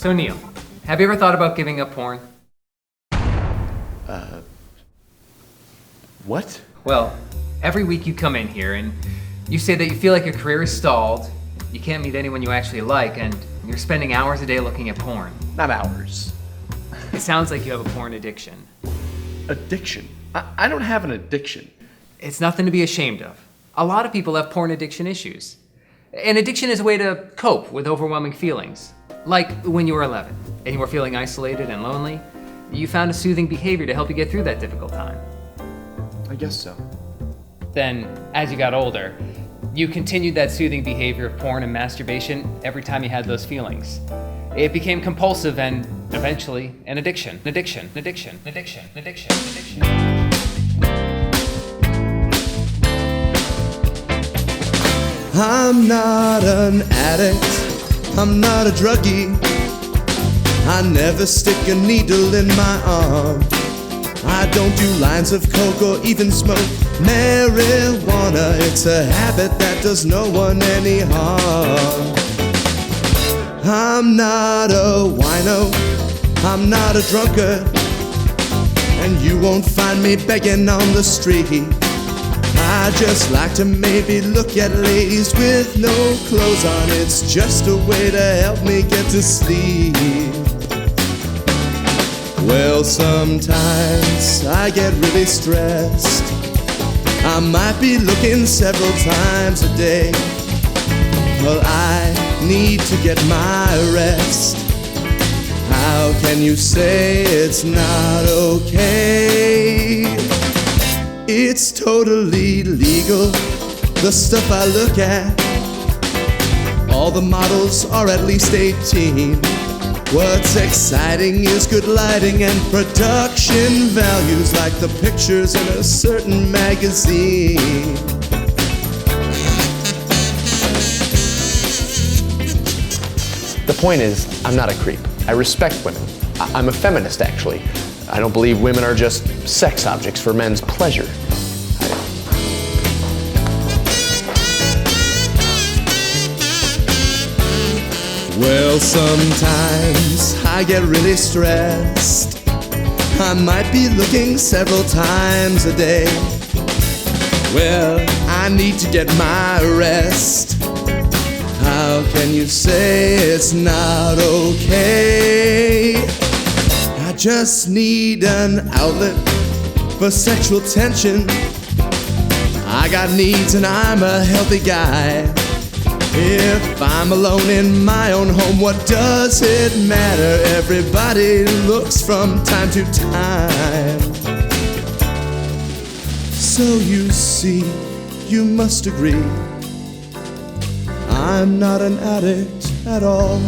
So Neil, have you ever thought about giving up porn? What? Well, every week you come in here and you say that you feel like your career is stalled, you can't meet anyone you actually like, and you're spending hours a day looking at porn. Not hours. It sounds like you have a porn addiction. Addiction? I don't have an addiction. It's nothing to be ashamed of. A lot of people have porn addiction issues. An addiction is a way to cope with overwhelming feelings. Like when you were 11 and you were feeling isolated and lonely, you found a soothing behavior to help you get through that difficult time. I guess so. Then, as you got older, you continued that soothing behavior of porn and masturbation every time you had those feelings. It became compulsive and, eventually, an addiction. Addiction. I'm not an addict, I'm not a druggie. I never stick a needle in my arm. I don't do lines of coke or even smoke marijuana. It's a habit that does no one any harm. I'm not a wino, I'm not a drunkard, and you won't find me begging on the street. I just like to maybe look at ladies with no clothes on. It's just a way to help me get to sleep. Well, sometimes I get really stressed. I might be looking several times a day. Well, I need to get my rest. How can you say it's not okay? It's totally legal, the stuff I look at. All the models are at least 18. What's exciting is good lighting and production values, like the pictures in a certain magazine. The point is, I'm not a creep. I respect women. I'm a feminist, actually. I don't believe women are just sex objects for men's pleasure. Well, sometimes I get really stressed. I might be looking several times a day. Well, I need to get my rest. How can you say it's not okay? I just need an outlet for sexual tension. I got needs and I'm a healthy guy. If I'm alone in my own home, what does it matter? Everybody looks from time to time. So you see, you must agree, I'm not an addict at all.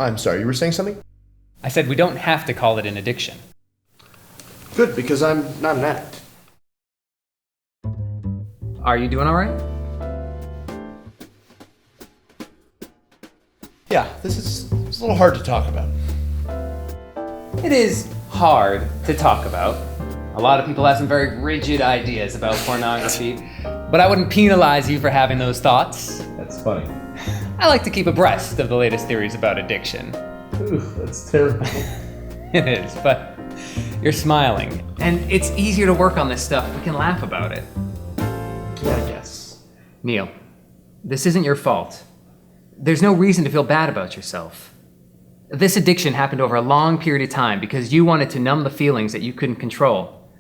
I'm sorry, you were saying something? I said we don't have to call it an addiction. Good, because I'm not an addict. Are you doing all right? Yeah, this is a little hard to talk about. It is hard to talk about. A lot of people have some very rigid ideas about pornography, but I wouldn't penalize you for having those thoughts. That's funny. I like to keep abreast of the latest theories about addiction. Ooh, that's terrible. It is, but you're smiling. And it's easier to work on this stuff. We can laugh about it. Yeah, I guess. Neil, this isn't your fault. There's no reason to feel bad about yourself. This addiction happened over a long period of time because you wanted to numb the feelings that you couldn't control.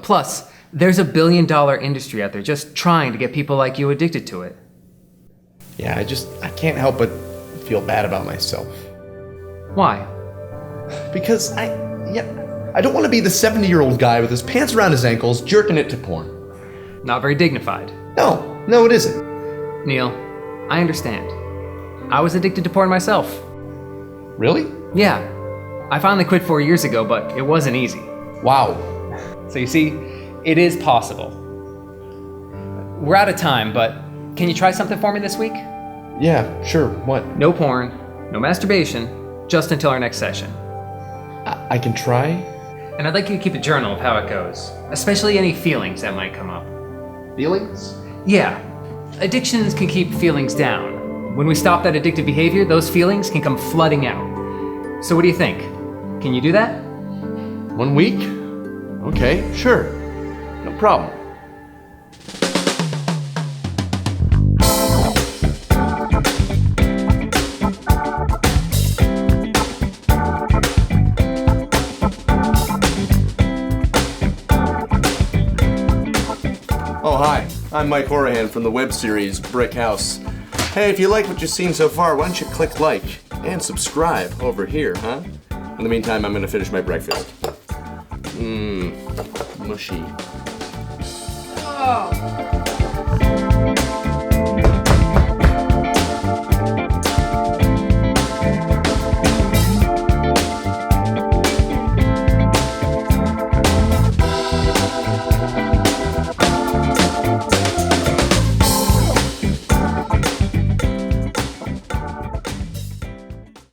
Plus, there's $1 billion industry out there just trying to get people like you addicted to it. Yeah, I can't help but feel bad about myself. Why? Because I don't want to be the 70-year-old guy with his pants around his ankles jerking it to porn. Not very dignified. No, it isn't. Neil, I understand. I was addicted to porn myself. Really? Yeah. I finally quit 4 years ago, but it wasn't easy. Wow. So you see, it is possible. We're out of time, but can you try something for me this week? Yeah, sure. What? No porn, no masturbation, just until our next session. I can try. And I'd like you to keep a journal of how it goes, especially any feelings that might come up. Feelings? Yeah. Addictions can keep feelings down. When we stop that addictive behavior, those feelings can come flooding out. So what do you think? Can you do that? 1 week? Okay, sure. No problem. Oh, hi. I'm Mike Hourihan from the web series Brick House. Hey, if you like what you've seen so far, why don't you click like and subscribe over here, huh? In the meantime, I'm gonna finish my breakfast. Mushy. Oh.